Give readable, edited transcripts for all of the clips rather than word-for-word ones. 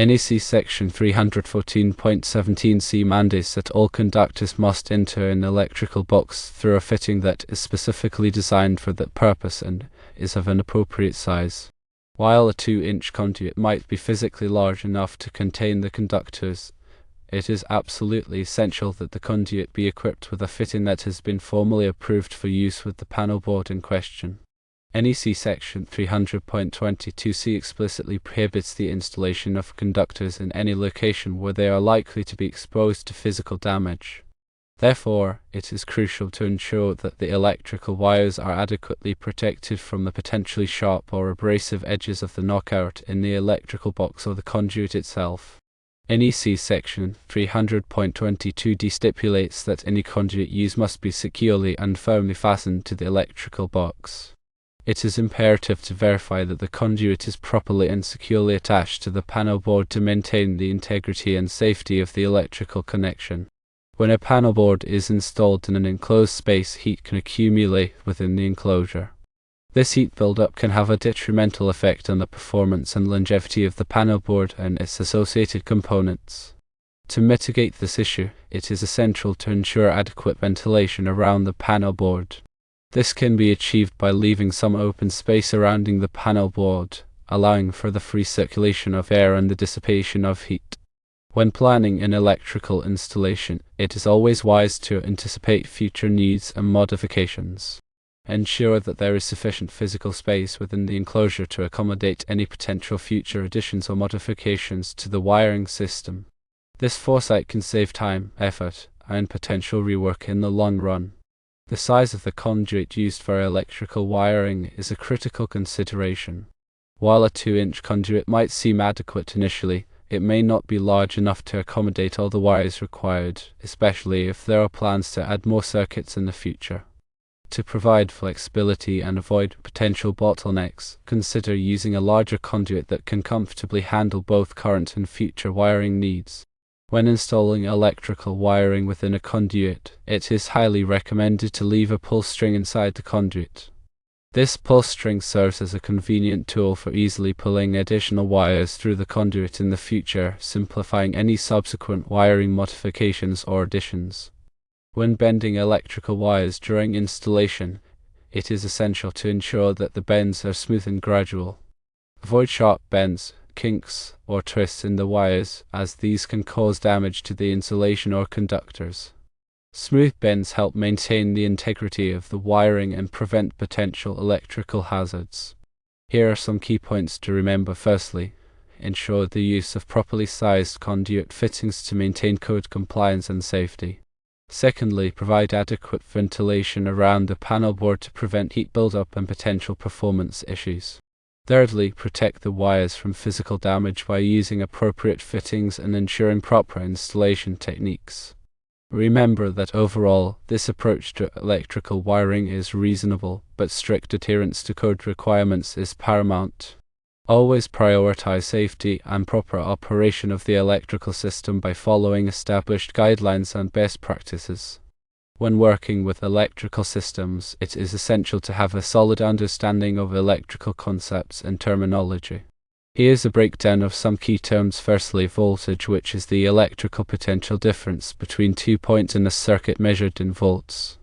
NEC Section 314.17c mandates that all conductors must enter an electrical box through a fitting that is specifically designed for that purpose and is of an appropriate size. While a 2-inch conduit might be physically large enough to contain the conductors, it is absolutely essential that the conduit be equipped with a fitting that has been formally approved for use with the panel board in question. NEC Section 300.22c explicitly prohibits the installation of conductors in any location where they are likely to be exposed to physical damage. Therefore, it is crucial to ensure that the electrical wires are adequately protected from the potentially sharp or abrasive edges of the knockout in the electrical box or the conduit itself. NEC Section 300.22d stipulates that any conduit used must be securely and firmly fastened to the electrical box. It is imperative to verify that the conduit is properly and securely attached to the panel board to maintain the integrity and safety of the electrical connection. When a panel board is installed in an enclosed space, heat can accumulate within the enclosure. This heat buildup can have a detrimental effect on the performance and longevity of the panel board and its associated components. To mitigate this issue, it is essential to ensure adequate ventilation around the panel board. This can be achieved by leaving some open space surrounding the panel board, allowing for the free circulation of air and the dissipation of heat. When planning an electrical installation, it is always wise to anticipate future needs and modifications. Ensure that there is sufficient physical space within the enclosure to accommodate any potential future additions or modifications to the wiring system. This foresight can save time, effort, and potential rework in the long run. The size of the conduit used for electrical wiring is a critical consideration. While a 2-inch conduit might seem adequate initially, it may not be large enough to accommodate all the wires required, especially if there are plans to add more circuits in the future. To provide flexibility and avoid potential bottlenecks, consider using a larger conduit that can comfortably handle both current and future wiring needs. When installing electrical wiring within a conduit, it is highly recommended to leave a pull string inside the conduit. This pull string serves as a convenient tool for easily pulling additional wires through the conduit in the future, simplifying any subsequent wiring modifications or additions. When bending electrical wires during installation, it is essential to ensure that the bends are smooth and gradual. Avoid sharp bends, kinks, or twists in the wires, as these can cause damage to the insulation or conductors. Smooth bends help maintain the integrity of the wiring and prevent potential electrical hazards. Here are some key points to remember. Firstly, ensure the use of properly sized conduit fittings to maintain code compliance and safety. Secondly, provide adequate ventilation around the panel board to prevent heat buildup and potential performance issues. Thirdly, protect the wires from physical damage by using appropriate fittings and ensuring proper installation techniques. Remember that overall, this approach to electrical wiring is reasonable, but strict adherence to code requirements is paramount. Always prioritize safety and proper operation of the electrical system by following established guidelines and best practices. When working with electrical systems, it is essential to have a solid understanding of electrical concepts and terminology. Here's a breakdown of some key terms. Firstly, voltage, which is the electrical potential difference between 2 points in a circuit measured in volts.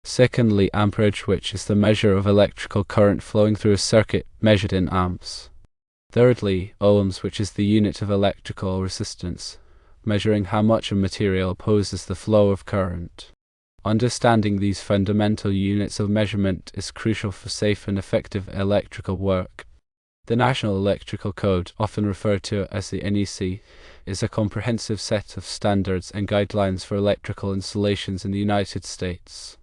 Secondly, amperage, which is the measure of electrical current flowing through a circuit measured in amps. Thirdly, ohms, which is the unit of electrical resistance, measuring how much a material opposes the flow of current. Understanding these fundamental units of measurement is crucial for safe and effective electrical work. The National Electrical Code, often referred to as the NEC, is a comprehensive set of standards and guidelines for electrical installations in the United States.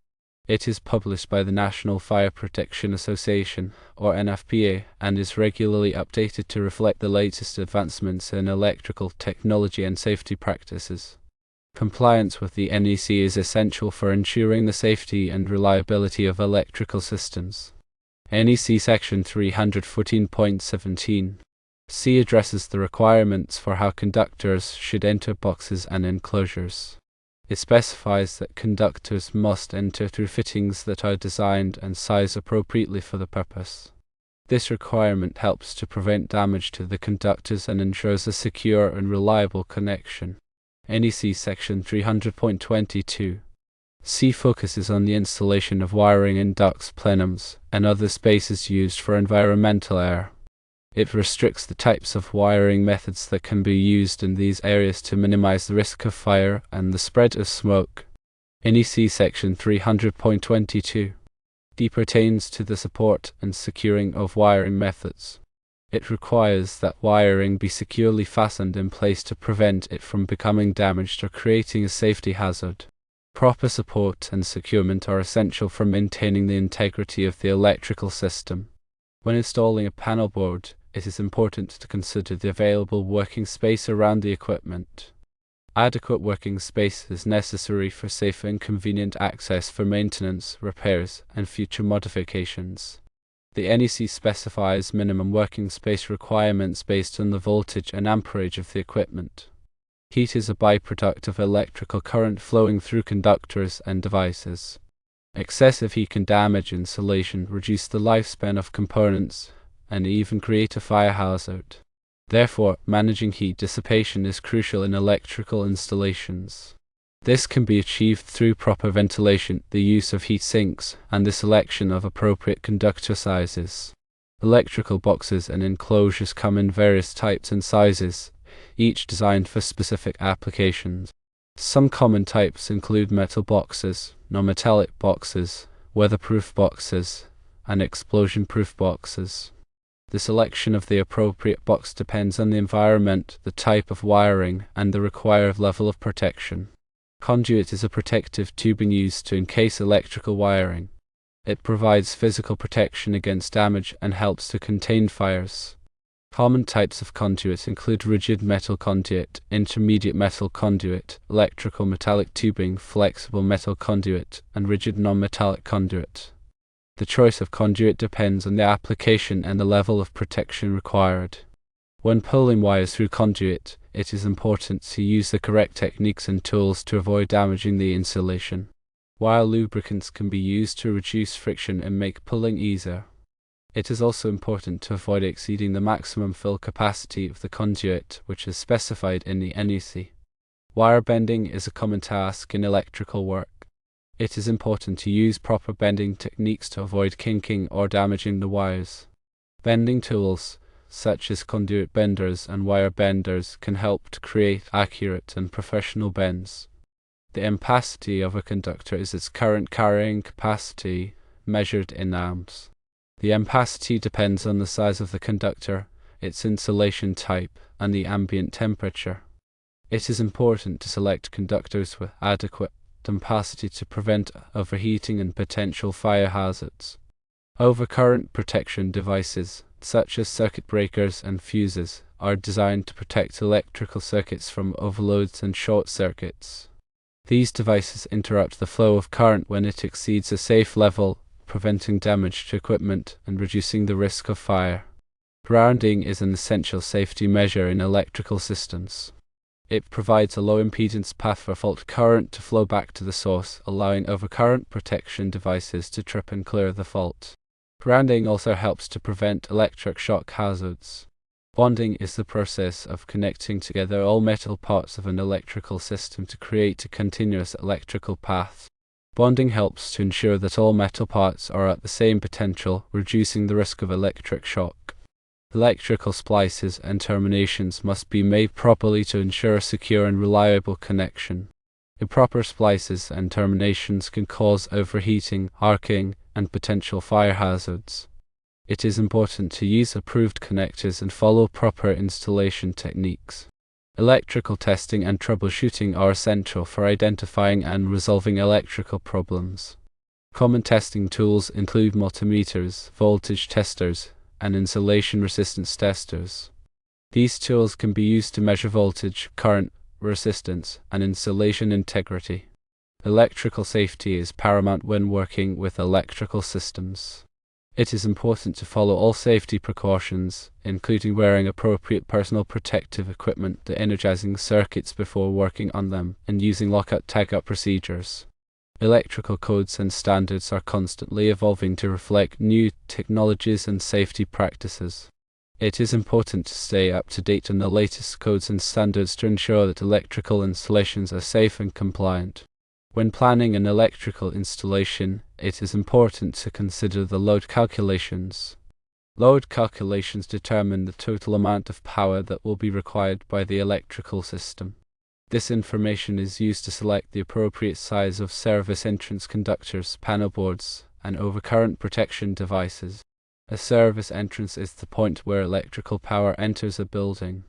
It is published by the National Fire Protection Association, or NFPA, and is regularly updated to reflect the latest advancements in electrical technology and safety practices. Compliance with the NEC is essential for ensuring the safety and reliability of electrical systems. NEC Section 314.17c addresses the requirements for how conductors should enter boxes and enclosures. It specifies that conductors must enter through fittings that are designed and sized appropriately for the purpose. This requirement helps to prevent damage to the conductors and ensures a secure and reliable connection. NEC Section 300.22 C focuses on the installation of wiring in ducts, plenums, and other spaces used for environmental air. It restricts the types of wiring methods that can be used in these areas to minimize the risk of fire and the spread of smoke. NEC Section 300.22 D pertains to the support and securing of wiring methods. It requires that wiring be securely fastened in place to prevent it from becoming damaged or creating a safety hazard. Proper support and securement are essential for maintaining the integrity of the electrical system. When installing a panel board, it is important to consider the available working space around the equipment. Adequate working space is necessary for safe and convenient access for maintenance, repairs, and future modifications. The NEC specifies minimum working space requirements based on the voltage and amperage of the equipment. Heat is a byproduct of electrical current flowing through conductors and devices. Excessive heat can damage insulation, reduce the lifespan of components, and even create a fire hazard. Therefore, managing heat dissipation is crucial in electrical installations. This can be achieved through proper ventilation, the use of heat sinks, and the selection of appropriate conductor sizes. Electrical boxes and enclosures come in various types and sizes, each designed for specific applications. Some common types include metal boxes, non-metallic boxes, weatherproof boxes, and explosion-proof boxes. The selection of the appropriate box depends on the environment, the type of wiring, and the required level of protection. Conduit is a protective tubing used to encase electrical wiring. It provides physical protection against damage and helps to contain fires. Common types of conduit include rigid metal conduit, intermediate metal conduit, electrical metallic tubing, flexible metal conduit, and rigid non-metallic conduit. The choice of conduit depends on the application and the level of protection required. When pulling wires through conduit, it is important to use the correct techniques and tools to avoid damaging the insulation. While lubricants can be used to reduce friction and make pulling easier, it is also important to avoid exceeding the maximum fill capacity of the conduit, which is specified in the NEC. Wire bending is a common task in electrical work. It is important to use proper bending techniques to avoid kinking or damaging the wires. Bending tools, such as conduit benders and wire benders, can help to create accurate and professional bends. The ampacity of a conductor is its current carrying capacity, measured in amps. The ampacity depends on the size of the conductor, its insulation type, and the ambient temperature. It is important to select conductors with adequate ampacity to prevent overheating and potential fire hazards. Overcurrent protection devices, such as circuit breakers and fuses, are designed to protect electrical circuits from overloads and short circuits. These devices interrupt the flow of current when it exceeds a safe level, preventing damage to equipment and reducing the risk of fire. Grounding is an essential safety measure in electrical systems. It provides a low impedance path for fault current to flow back to the source, allowing overcurrent protection devices to trip and clear the fault. Grounding also helps to prevent electric shock hazards. Bonding is the process of connecting together all metal parts of an electrical system to create a continuous electrical path. Bonding helps to ensure that all metal parts are at the same potential, reducing the risk of electric shock. Electrical splices and terminations must be made properly to ensure a secure and reliable connection. Improper splices and terminations can cause overheating, arcing, and potential fire hazards. It is important to use approved connectors and follow proper installation techniques. Electrical testing and troubleshooting are essential for identifying and resolving electrical problems. Common testing tools include multimeters, voltage testers, and insulation resistance testers. These tools can be used to measure voltage, current, resistance, and insulation integrity. Electrical safety is paramount when working with electrical systems. It is important to follow all safety precautions, including wearing appropriate personal protective equipment, de-energizing circuits before working on them, and using lockout-tagout procedures. Electrical codes and standards are constantly evolving to reflect new technologies and safety practices. It is important to stay up to date on the latest codes and standards to ensure that electrical installations are safe and compliant. When planning an electrical installation, it is important to consider the load calculations. Load calculations determine the total amount of power that will be required by the electrical system. This information is used to select the appropriate size of service entrance conductors, panel boards, and overcurrent protection devices. A service entrance is the point where electrical power enters a building.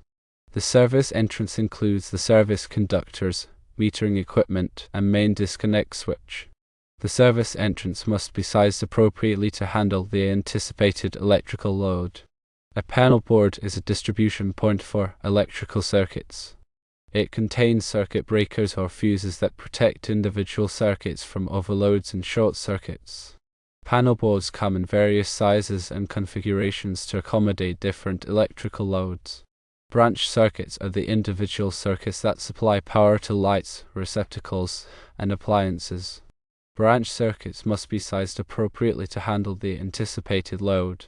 The service entrance includes the service conductors, metering equipment, and main disconnect switch. The service entrance must be sized appropriately to handle the anticipated electrical load. A panel board is a distribution point for electrical circuits. It contains circuit breakers or fuses that protect individual circuits from overloads and short circuits. Panel boards come in various sizes and configurations to accommodate different electrical loads. Branch circuits are the individual circuits that supply power to lights, receptacles, and appliances. Branch circuits must be sized appropriately to handle the anticipated load.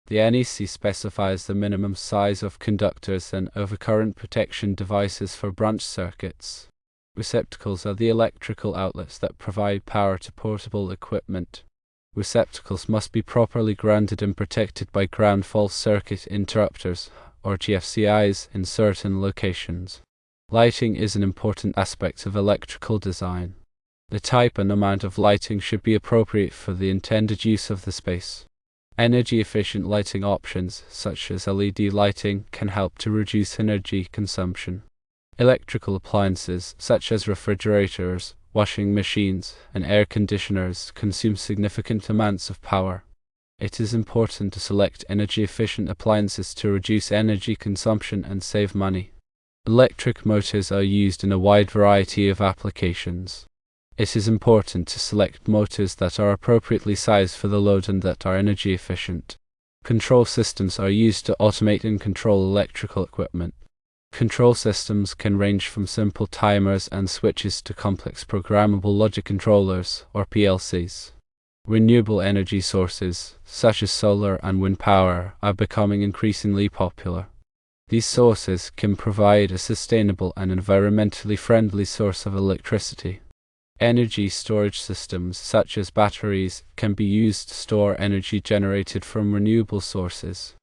The NEC specifies the minimum size of conductors and overcurrent protection devices for branch circuits. Receptacles are the electrical outlets that provide power to portable equipment. Receptacles must be properly grounded and protected by ground fault circuit interrupters, or GFCIs, in certain locations. Lighting is an important aspect of electrical design. The type and amount of lighting should be appropriate for the intended use of the space. Energy-efficient lighting options, such as LED lighting, can help to reduce energy consumption. Electrical appliances, such as refrigerators, washing machines, and air conditioners, consume significant amounts of power. It is important to select energy-efficient appliances to reduce energy consumption and save money. Electric motors are used in a wide variety of applications. It is important to select motors that are appropriately sized for the load and that are energy efficient. Control systems are used to automate and control electrical equipment. Control systems can range from simple timers and switches to complex programmable logic controllers, or PLCs. Renewable energy sources, such as solar and wind power, are becoming increasingly popular. These sources can provide a sustainable and environmentally friendly source of electricity. Energy storage systems, such as batteries, can be used to store energy generated from renewable sources.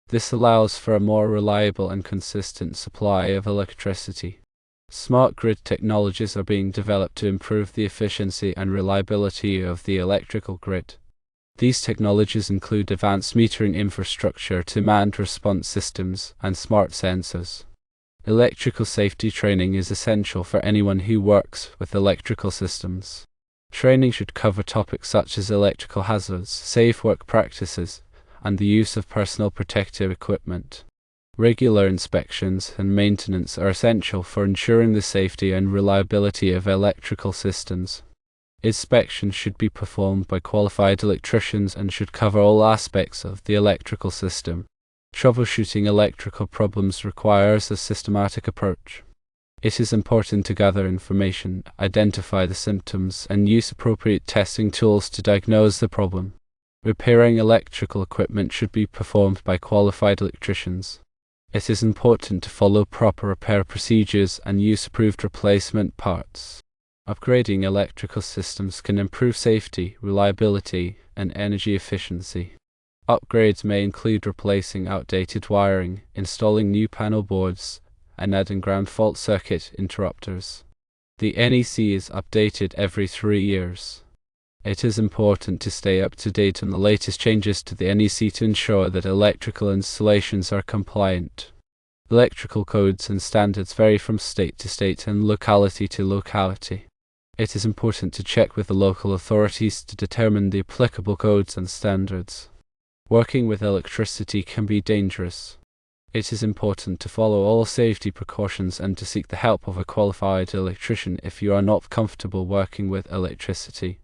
This allows for a more reliable and consistent supply of electricity. Smart grid technologies are being developed to improve the efficiency and reliability of the electrical grid. These technologies include advanced metering infrastructure, demand response systems, and smart sensors. Electrical safety training is essential for anyone who works with electrical systems. Training should cover topics such as electrical hazards, safe work practices, and the use of personal protective equipment. Regular inspections and maintenance are essential for ensuring the safety and reliability of electrical systems. Inspections should be performed by qualified electricians and should cover all aspects of the electrical system. Troubleshooting electrical problems requires a systematic approach. It is important to gather information, identify the symptoms, and use appropriate testing tools to diagnose the problem. Repairing electrical equipment should be performed by qualified electricians. It is important to follow proper repair procedures and use approved replacement parts. Upgrading electrical systems can improve safety, reliability, and energy efficiency. Upgrades may include replacing outdated wiring, installing new panel boards, and adding ground fault circuit interrupters. The NEC is updated every 3 years. It is important to stay up to date on the latest changes to the NEC to ensure that electrical installations are compliant. Electrical codes and standards vary from state to state and locality to locality. It is important to check with the local authorities to determine the applicable codes and standards. Working with electricity can be dangerous. It is important to follow all safety precautions and to seek the help of a qualified electrician if you are not comfortable working with electricity.